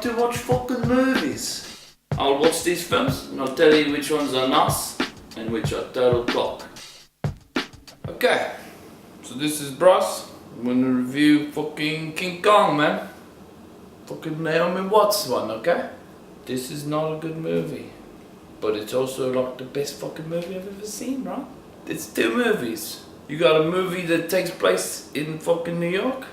to watch fucking movies. I'll watch these films and I'll tell you which ones are nice and which are total cock. Okay, so this is Bros. I'm gonna review fucking King Kong, man. Fucking Naomi Watts one, okay? This is not a good movie, but it's also like the best fucking movie I've ever seen, right? It's two movies. You got a movie that takes place in fucking New York,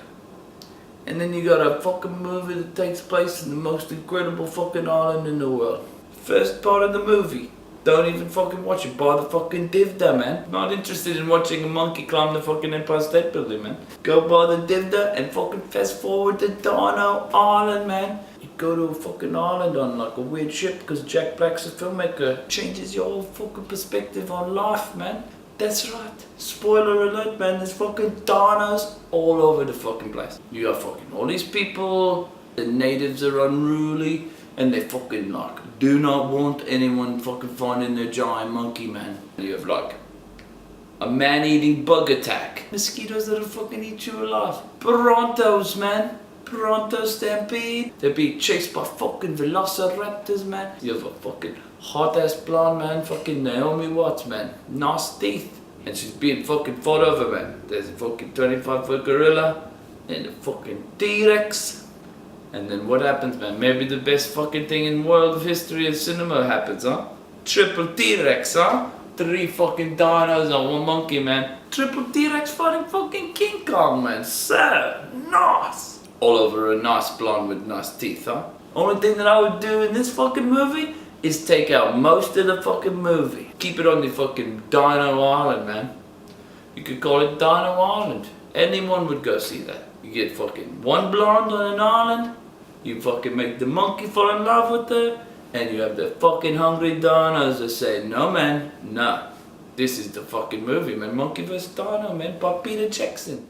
and then you got a fucking movie that takes place in the most incredible fucking island in the world. First part of the movie, don't even fucking watch it. Buy the fucking DVD, man. Not interested in watching a monkey climb the fucking Empire State Building, man. Go buy the DVD and fucking fast forward to Dino Island, man. You go to a fucking island on like a weird ship because Jack Black's a filmmaker. Changes your whole fucking perspective on life, man. That's right. Spoiler alert, man. There's fucking dinos all over the fucking place. You got fucking all these people. The natives are unruly. And they fucking like do not want anyone fucking finding their giant monkey, man. You have like a man-eating bug attack. Mosquitoes that'll fucking eat you alive. Brontos, man. Bronto stampede. They're being chased by fucking velociraptors, man. You have a fucking hot-ass blonde, man. Fucking Naomi Watts, man. Nice teeth. And she's being fucking fought over, man. There's a fucking 25-foot gorilla and a fucking T-Rex. And then what happens, man? Maybe the best fucking thing in world of history of cinema happens, huh? Triple T-Rex, huh? 3 fucking dinos on 1 monkey, man. Triple T-Rex fighting fucking King Kong, man. So nice. All over a nice blonde with nice teeth, huh? Only thing that I would do in this fucking movie is take out most of the fucking movie. Keep it on the fucking Dino Island, man. You could call it Dino Island. Anyone would go see that. You get fucking 1 blonde on an island, you fucking make the monkey fall in love with her, and you have the fucking hungry dinos that say, no man, no. This is the fucking movie, man. Monkey vs. Dino, man, by Peter Jackson.